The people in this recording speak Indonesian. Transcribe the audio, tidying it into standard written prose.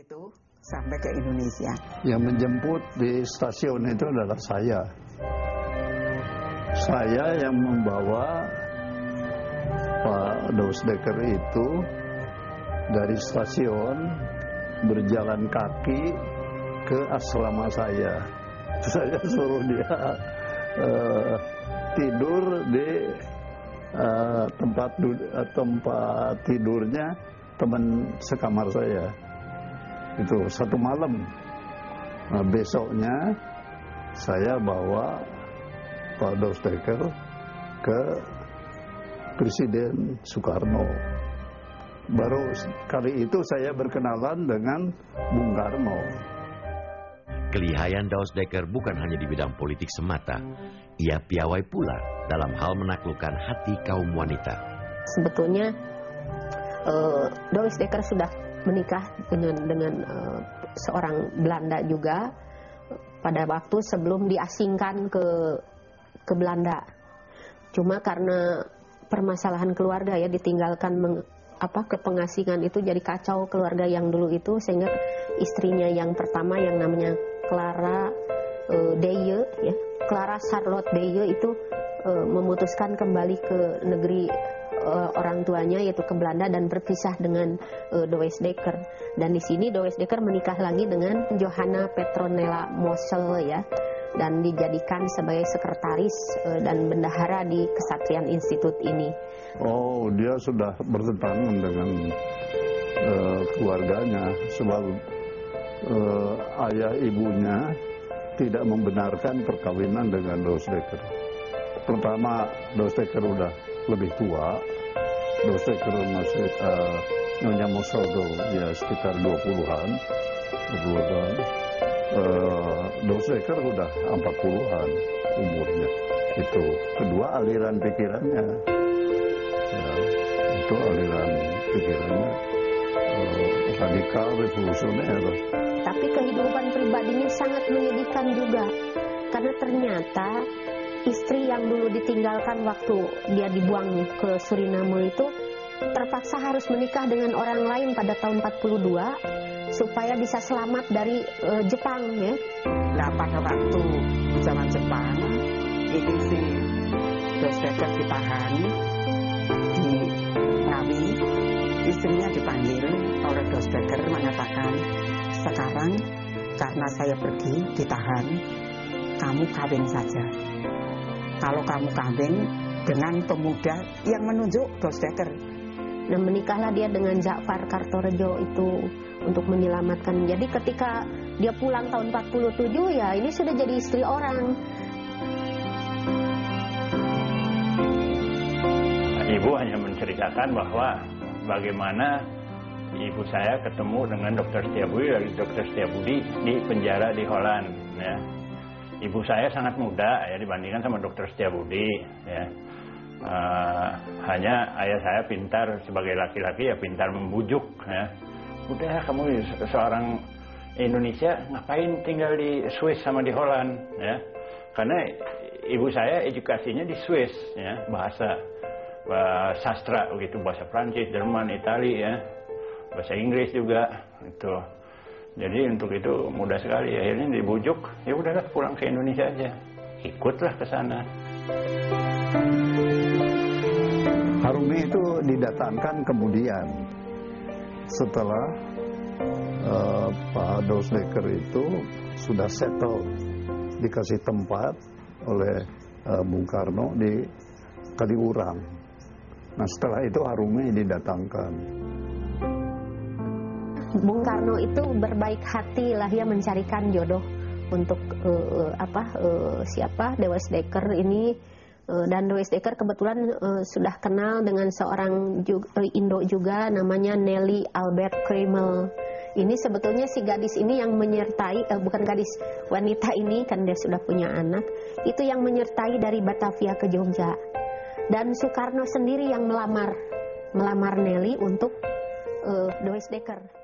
itu sampai ke Indonesia. Yang menjemput di stasiun itu adalah saya. Saya yang membawa Pak Doesdecker itu dari stasiun berjalan kaki ke asrama saya. Saya suruh dia tidur di tempat tidurnya teman sekamar saya. Itu satu malam. Nah, besoknya saya bawa Pak Doesdecker ke Presiden Soekarno. Baru kali itu saya berkenalan dengan Bung Karno. Kelihayan Doesdecker bukan hanya di bidang politik semata. Ia piawai pula dalam hal menaklukkan hati kaum wanita. Sebetulnya Doesdecker sudah menikah dengan seorang Belanda juga pada waktu sebelum diasingkan ke Belanda. Cuma karena permasalahan keluarga ya, ditinggalkan ke pengasingan itu jadi kacau keluarga yang dulu itu, sehingga istrinya yang pertama yang namanya Clara Deye ya, Clara Charlotte Deye itu memutuskan kembali ke negeri orang tuanya, yaitu ke Belanda, dan berpisah dengan Doesdecker. Dan di sini Doesdecker menikah lagi dengan Johanna Petronella Mossel ya, dan dijadikan sebagai sekretaris dan bendahara di Kesatrian Institut ini. Oh, dia sudah bertentangan dengan keluarganya, sebab ayah ibunya tidak membenarkan perkawinan dengan Doesdecker. Pertama, Doesdecker udah lebih tua. Doesdecker masih Nyonya Mossel ya sekitar 20-an. Doesdecker udah 40-an umurnya. Itu kedua aliran pikirannya. Ya, itu aliran pikirannya radikal revolusioner. Tapi kehidupan pribadinya sangat menyedihkan juga, karena ternyata istri yang dulu ditinggalkan waktu dia dibuang ke Suriname itu terpaksa harus menikah dengan orang lain pada tahun 42 supaya bisa selamat dari Jepang ya. Nah, pada waktu zaman Jepang ini si Doesdecker ditahan di Ngawi, istrinya dipanggil oleh Doesdecker mengatakan, sekarang karena saya pergi ditahan, kamu kawin saja. Kalau kamu kawin dengan pemuda yang menunjuk Doesdecker. Nah, menikahlah dia dengan Ja'far Kartorejo itu untuk menyelamatkan. Jadi ketika dia pulang tahun 47 ya ini sudah jadi istri orang. Ibu hanya menceritakan bahwa bagaimana ibu saya ketemu dengan Dr. Setiabudi dari Dr. Setiabudi di penjara di Holland. Ya. Ibu saya sangat muda ya dibandingkan sama Dr. Setiabudi. Ya. Hanya ayah saya pintar sebagai laki-laki ya pintar membujuk. Ya. Udah kamu seorang Indonesia ngapain tinggal di Swiss sama di Holland? Ya. Karena ibu saya edukasinya di Swiss, ya, bahasa sastra begitu, bahasa Prancis, Jerman, Itali ya. Bahasa Inggris juga itu. Jadi untuk itu mudah sekali, akhirnya dibujuk, ya udahlah pulang ke Indonesia aja, ikutlah ke sana. Harumi itu didatangkan kemudian setelah Pak Doesdecker itu sudah settle, dikasih tempat oleh Bung Karno di Kaliurang. Nah setelah itu Harumi didatangkan. Bung Karno itu berbaik hati lah ya mencarikan jodoh untuk siapa Doesdecker ini, dan Doesdecker kebetulan sudah kenal dengan seorang Indo juga namanya Nelly Albert Kremel. Ini sebetulnya si gadis ini yang menyertai, bukan gadis, wanita ini kan dia sudah punya anak, itu yang menyertai dari Batavia ke Jogja. Dan Soekarno sendiri yang melamar Nelly untuk Doesdecker.